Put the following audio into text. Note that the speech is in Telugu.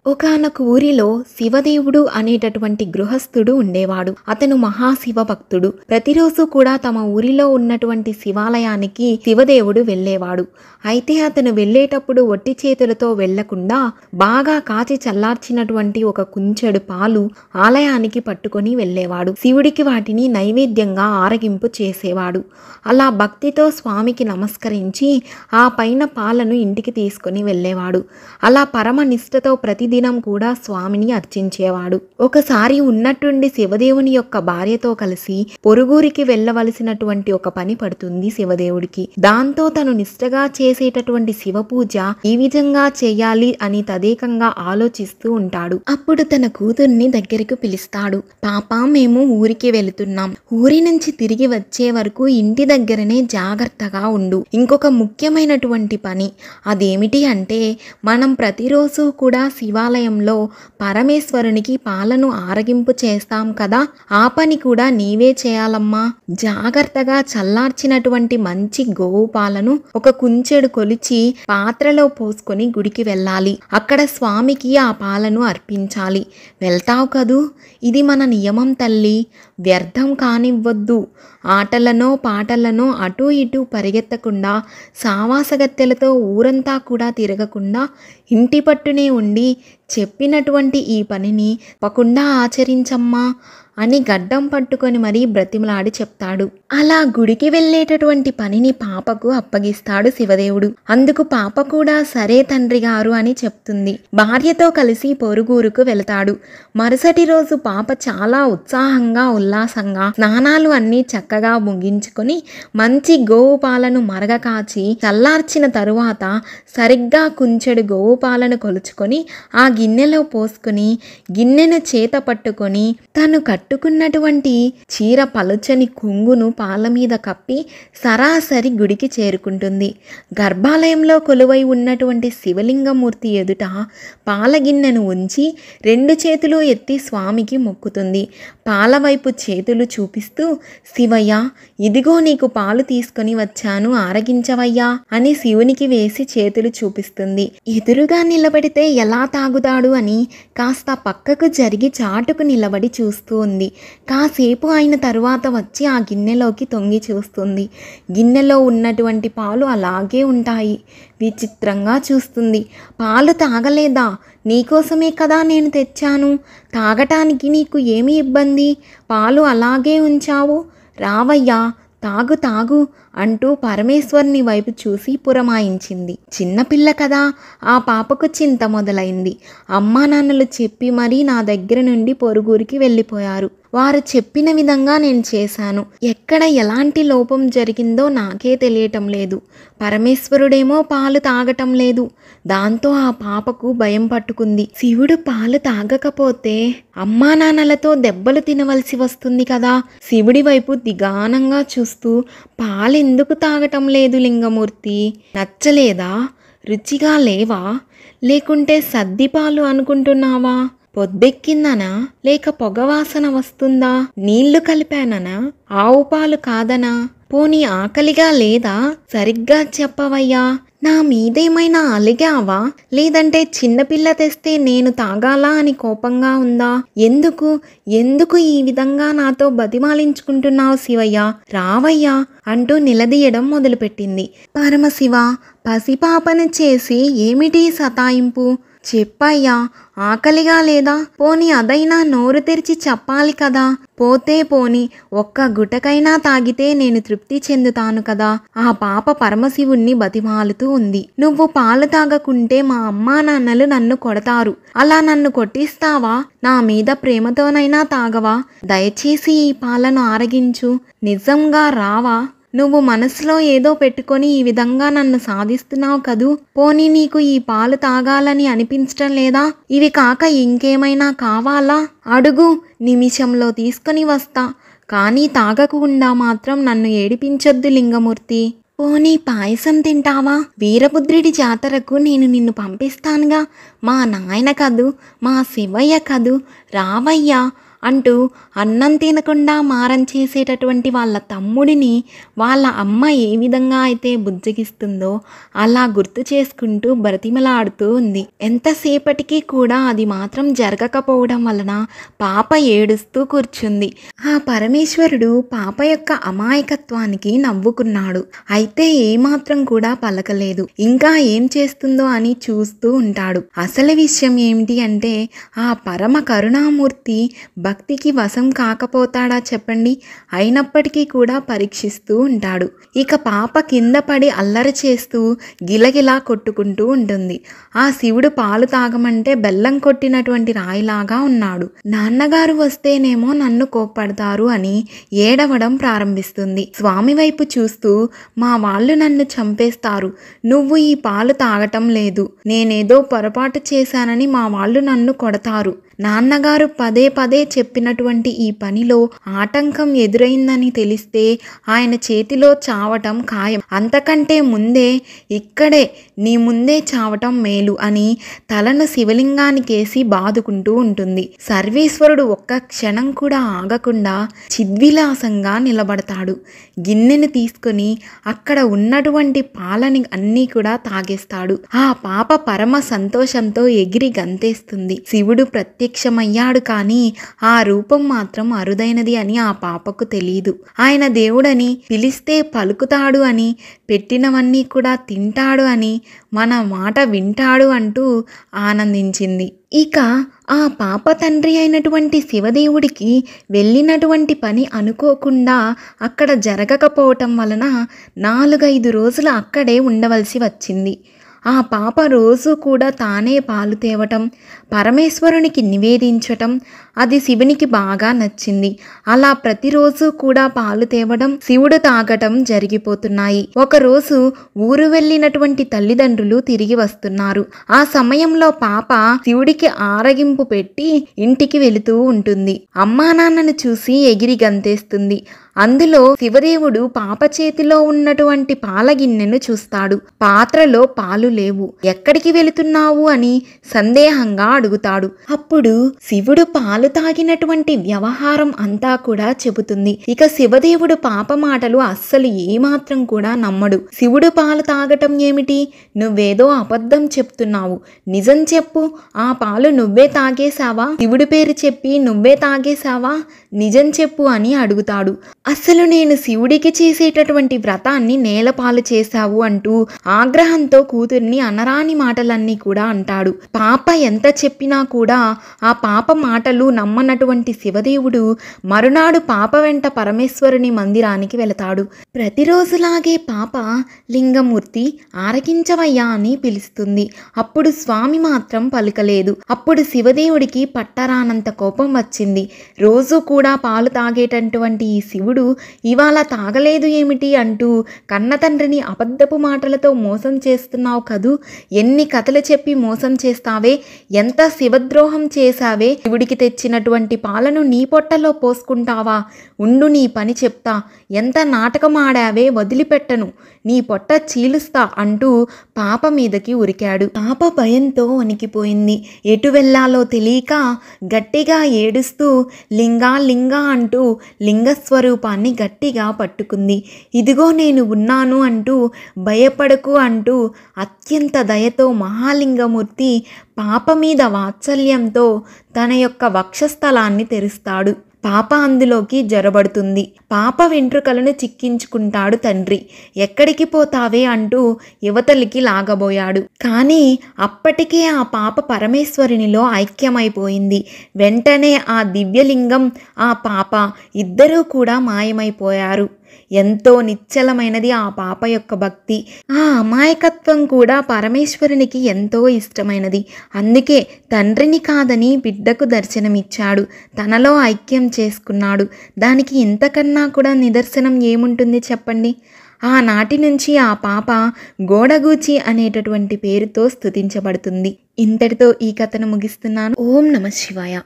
ఒకానొక ఊరిలో శివదేవుడు అనేటటువంటి గృహస్థుడు ఉండేవాడు. అతను మహాశివ భక్తుడు. ప్రతిరోజు కూడా తమ ఊరిలో ఉన్నటువంటి శివాలయానికి శివదేవుడు వెళ్ళేవాడు. అయితే అతను వెళ్ళేటప్పుడు ఒట్టి చేతులతో వెళ్లకుండా బాగా కాచి చల్లార్చినటువంటి ఒక కుంచెడు పాలు ఆలయానికి పట్టుకొని వెళ్ళేవాడు. శివుడికి వాటిని నైవేద్యంగా ఆరగింపు చేసేవాడు. అలా భక్తితో స్వామికి నమస్కరించి ఆ పైన పాలను ఇంటికి తీసుకొని వెళ్ళేవాడు. అలా పరమ నిష్ఠతో ప్రతిదినం కూడా స్వామిని అర్చించేవాడు. ఒకసారి ఉన్నట్టుండి శివదేవుని యొక్క భార్యతో కలిసి పొరుగురికి వెళ్ళవలసినటువంటి ఒక పని పడుతుంది శివదేవుడికి. దాంతో తను నిష్ఠగా చేసేటటువంటి శివ పూజ ఈ విధంగా చేయాలి అని తదేకంగా ఆలోచిస్తూ ఉంటాడు. అప్పుడు తన కూతుర్ని దగ్గరకు పిలుస్తాడు. పాప, మేము ఊరికి వెళుతున్నాం. ఊరి నుంచి తిరిగి వచ్చే వరకు ఇంటి దగ్గరనే జాగ్రత్తగా ఉండు. ఇంకొక ముఖ్యమైనటువంటి పని అదేమిటి అంటే, మనం ప్రతిరోజు కూడా శివాలయంలో పరమేశ్వరునికి పాలను ఆరగింపు చేస్తాం కదా, ఆ పని కూడా నీవే చేయాలమ్మా. జాగ్రత్తగా చల్లార్చినటువంటి మంచి గోవు పాలను ఒక కుంచెడు కొలిచి పాత్రలో పోసుకొని గుడికి వెళ్ళాలి. అక్కడ స్వామికి ఆ పాలను అర్పించాలి. వెళ్తావు కదూ? ఇది మన నియమం తల్లి, వ్యర్థం కానివ్వద్దు. ఆటలనో పాటలనో అటూ ఇటూ పరిగెత్తకుండా, సావాసగత్తెలతో ఊరంతా కూడా తిరగకుండా ఇంటి పట్టునే ఉండి చెప్పినటువంటి ఈ పనిని తప్పకుండా ఆచరించమ్మా అని గడ్డం పట్టుకొని మరీ బ్రతిమలాడి చెప్తాడు. అలా గుడికి వెళ్ళేటటువంటి పనిని పాపకు అప్పగిస్తాడు శివదేవుడు. అందుకు పాప కూడా సరే తండ్రి గారు అని చెప్తుంది. భార్యతో కలిసి పొరుగురుకు వెళతాడు. మరుసటి రోజు పాప చాలా ఉత్సాహంగా ఉల్లాసంగా స్నానాలు అన్నీ చక్కగా ముగించుకొని మంచి గోవు పాలను మరగ కాచి చల్లార్చిన తరువాత సరిగ్గా కుంచెడు గోవు పాలను కొలుచుకొని ఆ గిన్నెలో పోసుకొని గిన్నెను చేత పట్టుకొని తను కట్టుకున్నటువంటి చీర పలుచని కొంగును పాల మీద కప్పి సరాసరి గుడికి చేరుకుంటుంది. గర్భాలయంలో కొలువై ఉన్నటువంటి శివలింగమూర్తి ఎదుట పాల గిన్నెను ఉంచి 2 చేతులు ఎత్తి స్వామికి మొక్కుతుంది. పాల వైపు చేతులు చూపిస్తూ, శివయ్య, ఇదిగో నీకు పాలు తీసుకొని వచ్చాను, ఆరగించవయ్యా అని శివునికి వేసి చేతులు చూపిస్తుంది. ఎదురుగా నిలబడితే ఎలా తాగుతాడు అని కాస్త పక్కకు జరిగి చాటుకు నిలబడి చూస్తూ ఉంది. కాసేపు అయిన తరువాత వచ్చి ఆ గిన్నెలోకి తొంగి చూస్తుంది. గిన్నెలో ఉన్నటువంటి పాలు అలాగే ఉంటాయి. విచిత్రంగా చూస్తుంది. పాలు తాగలేదా? నీకోసమే కదా నేను తెచ్చాను. తాగటానికి నీకు ఏమి ఇబ్బంది? పాలు అలాగే ఉంచావు. రావయ్యా, తాగు తాగు అంటూ పరమేశ్వరుని వైపు చూసి పురమాయించింది. చిన్నపిల్ల కదా, ఆ పాపకు చింత మొదలైంది. అమ్మా నాన్నలు చెప్పి మరీ నా దగ్గర నుండి పొరుగురికి వెళ్ళిపోయారు. వారు చెప్పిన విధంగా నేను చేశాను. ఎక్కడ ఎలాంటి లోపం జరిగిందో నాకే తెలియటం లేదు. పరమేశ్వరుడేమో పాలు తాగటం లేదు. దాంతో ఆ పాపకు భయం పట్టుకుంది. శివుడు పాలు తాగకపోతే అమ్మా నాన్నలతో దెబ్బలు తినవలసి వస్తుంది కదా. శివుడి వైపు దిగానంగా చూస్తూ, పాలెందుకు తాగటం లేదు లింగమూర్తి? నచ్చలేదా? రుచిగా లేవా? లేకుంటే సద్దిపాలు అనుకుంటున్నావా? పొద్దెక్కిందనా? లేక పొగవాసన వస్తుందా? నీళ్లు కలిపాననా? ఆవు పాలు కాదనా? పోనీ ఆకలిగా లేదా? సరిగ్గా చెప్పవయ్యా. నా మీదేమైనా అలిగావా? లేదంటే చిన్నపిల్ల తెస్తే నేను తాగాలా అని కోపంగా ఉందా? ఎందుకు ఈ విధంగా నాతో బతిమాలించుకుంటున్నావు శివయ్య? రావయ్యా అంటూ నిలదీయడం మొదలుపెట్టింది. పరమశివ, పసిపాపను చేసి ఏమిటి సతాయింపు? చెప్పయ్యా, ఆకలిగా లేదా? పోని అదైనా నోరు తెరిచి చెప్పాలి కదా. పోతే పోని ఒక్క గుటకైనా తాగితే నేను తృప్తి చెందుతాను కదా. ఆ పాప పరమశివుణ్ణి బతిమాలుతూ ఉంది. నువ్వు పాలు తాగకుంటే మా అమ్మా నాన్నలు నన్ను కొడతారు. అలా నన్ను కొట్టిస్తావా? నా మీద ప్రేమతోనైనా తాగవా? దయచేసి ఈ పాలను ఆరగించు. నిజంగా రావా? నువ్వు మనసులో ఏదో పెట్టుకొని ఈ విధంగా నన్ను సాధిస్తున్నావు కదూ. పోనీ నీకు ఈ పాలు తాగాలని అనిపించటం లేదా? ఇవి కాక ఇంకేమైనా కావాలా? అడుగు, నిమిషంలో తీసుకొని వస్తా. కానీ తాగకుండా మాత్రం నన్ను ఏడిపించొద్దు లింగమూర్తి. పోనీ పాయసం తింటావా? వీరభద్రుడి జాతరకు నేను నిన్ను పంపిస్తానుగా. మా నాయన కదూ, మా శివయ్య కదూ. రావయ్యా అంటూ అన్నం తినకుండా మారం చేసేటటువంటి వాళ్ళ తమ్ముడిని వాళ్ళ అమ్మ ఏ విధంగా అయితే బుజ్జగిస్తుందో అలా గుర్తు చేసుకుంటూ బ్రతిమలాడుతూ ఉంది. ఎంతసేపటికి కూడా అది మాత్రం జరగకపోవడం వలన పాప ఏడుస్తూ కూర్చుంది. ఆ పరమేశ్వరుడు పాప యొక్క అమాయకత్వానికి నవ్వుకున్నాడు. అయితే ఏమాత్రం కూడా పలకలేదు. ఇంకా ఏం చేస్తుందో అని చూస్తూ ఉంటాడు. అసలు విషయం ఏమిటి అంటే ఆ పరమ కరుణామూర్తి భక్తికి వశం కాకపోతాడా చెప్పండి? అయినప్పటికీ కూడా పరీక్షిస్తూ ఉంటాడు. ఇక పాప కింద పడి అల్లరి చేస్తూ గిలగిలా కొట్టుకుంటూ ఉంటుంది. ఆ శివుడు పాలు తాగమంటే బెల్లం కొట్టినటువంటి రాయిలాగా ఉన్నాడు. నాన్నగారు వస్తేనేమో నన్ను కోప్పడతారు అని ఏడవడం ప్రారంభిస్తుంది. స్వామి వైపు చూస్తూ మా వాళ్ళు నన్ను చంపేస్తారు, నువ్వు ఈ పాలు తాగటం లేదు, నేనేదో పొరపాటు చేశానని మా వాళ్ళు నన్ను కొడతారు, నాన్నగారు పదే పదే చెప్పినటువంటి ఈ పనిలో ఆటంకం ఎదురైందని తెలిస్తే ఆయన చేతిలో చావటం ఖాయం, అంతకంటే ముందే ఇక్కడే నీ ముందే చావటం మేలు అని తలను శివలింగానికేసి బాదుకుంటూ ఉంటుంది. సర్వేశ్వరుడు ఒక్క క్షణం కూడా ఆగకుండా చిద్విలాసంగా నిలబడతాడు. గిన్నెను తీసుకుని అక్కడ ఉన్నటువంటి పాలని అన్నీ కూడా తాగేస్తాడు. ఆ పాప పరమ సంతోషంతో ఎగిరి గంతేస్తుంది. శివుడు ప్రత్యక్షమయ్యాడు, కానీ ఆ రూపం మాత్రం అరుదైనది అని ఆ పాపకు తెలియదు. ఆయన దేవుడని పిలిస్తే పలుకుతాడు అని, పెట్టినవన్నీ కూడా తింటాడు అని, మన మాట వింటాడు అంటూ ఆనందించింది. ఇక ఆ పాప తండ్రి అయినటువంటి శివదేవుడికి వెళ్ళినటువంటి పని అనుకోకుండా అక్కడ జరగకపోవటం వలన 4-5 రోజులు అక్కడే ఉండవలసి వచ్చింది. ఆ పాప రోజు కూడా తానే పాలు తేవటం, పరమేశ్వరునికి నివేదించటం అది శివునికి బాగా నచ్చింది. అలా ప్రతిరోజు కూడా పాలు తేవడం, శివుడు తాగటం జరిగిపోతున్నాయి. ఒకరోజు ఊరు వెళ్ళినటువంటి తల్లిదండ్రులు తిరిగి వస్తున్నారు. ఆ సమయంలో పాప శివుడికి ఆరగింపు పెట్టి ఇంటికి వెళుతూ ఉంటుంది. అమ్మా నాన్నను చూసి ఎగిరి గంతేస్తుంది. అందులో శివదేవుడు పాప చేతిలో ఉన్నటువంటి పాల గిన్నెను చూస్తాడు. పాత్రలో పాలు లేవు. ఎక్కడికి వెళుతున్నావు అని సందేహంగా అడుగుతాడు. అప్పుడు శివుడు పాలు తాగినటువంటి వ్యవహారం అంతా కూడా చెబుతుంది. ఇక శివదేవుడు పాప మాటలు అస్సలు ఏమాత్రం కూడా నమ్మడు. శివుడు పాలు తాగటం ఏమిటి? నువ్వేదో అబద్ధం చెప్తున్నావు, నిజం చెప్పు, ఆ పాలు నువ్వే తాగేశావా? శివుడి పేరు చెప్పి నువ్వే తాగేశావా? నిజం చెప్పు అని అడుగుతాడు. అసలు నేను శివుడికి చేసేటటువంటి వ్రతాన్ని నేలపాలు చేశావు అంటూ ఆగ్రహంతో కూతుర్ని అనరాని మాటలన్నీ కూడా అంటాడు. పాప ఎంత చెప్పినా కూడా ఆ పాప మాటలు నమ్మనటువంటి శివదేవుడు మరునాడు పాప వెంట పరమేశ్వరుని మందిరానికి వెళతాడు. ప్రతిరోజులాగే పాప లింగమూర్తి ఆరగించవయ్యా అని పిలుస్తుంది. అప్పుడు స్వామి మాత్రం పలుకలేదు. అప్పుడు శివదేవుడికి పట్టరానంత కోపం వచ్చింది. రోజు కూడా పాలు తాగేటటువంటి ఈ శివుడు ఇవాళ తాగలేదు ఏమిటి అంటూ కన్న తండ్రిని అబద్ధపు మాటలతో మోసం చేస్తున్నావు కదూ, ఎన్ని కథలు చెప్పి మోసం చేస్తావే, ఎంత శివద్రోహం చేశావే, శివుడికి తెచ్చినటువంటి పాలను నీ పొట్టలో పోసుకుంటావా, ఉండు నీ పని చెప్తా, ఎంత నాటకం ఆడావే, వదిలిపెట్టను, నీ పొట్ట చీలుస్తా అంటూ పాప మీదకి ఉరికాడు. పాప భయంతో వణికిపోయింది. ఎటు వెళ్ళాలో తెలియక గట్టిగా ఏడుస్తూ లింగా లింగా అంటూ లింగస్వరూపాన్ని గట్టిగా పట్టుకుంది. ఇదిగో నేను ఉన్నాను అంటూ, భయపడకు అంటూ అత్యంత దయతో మహాలింగమూర్తి పాప మీద వాత్సల్యంతో తన యొక్క వక్షస్థలాన్ని తెరుస్తాడు. పాప అందులోకి జొరబడుతుంది. పాప వెంట్రుకలను చిక్కించుకుంటాడు తండ్రి. ఎక్కడికి పోతావే అంటూ యువతలికి లాగబోయాడు. కానీ అప్పటికే ఆ పాప పరమేశ్వరునిలో ఐక్యమైపోయింది. వెంటనే ఆ దివ్యలింగం, ఆ పాప ఇద్దరూ కూడా మాయమైపోయారు. ఎంతో నిశ్చలమైనది ఆ పాప యొక్క భక్తి. ఆ అమాయకత్వం కూడా పరమేశ్వరునికి ఎంతో ఇష్టమైనది. అందుకే తండ్రిని కాదని బిడ్డకు దర్శనమిచ్చాడు, తనలో ఐక్యం చేసుకున్నాడు. దానికి ఇంతకన్నా కూడా నిదర్శనం ఏముంటుంది చెప్పండి? ఆనాటి నుంచి ఆ పాప గోడగూచి అనేటటువంటి పేరుతో స్తుతించబడుతుంది. ఇంతటితో ఈ కథను ముగిస్తున్నాను. ఓం నమః శివాయ.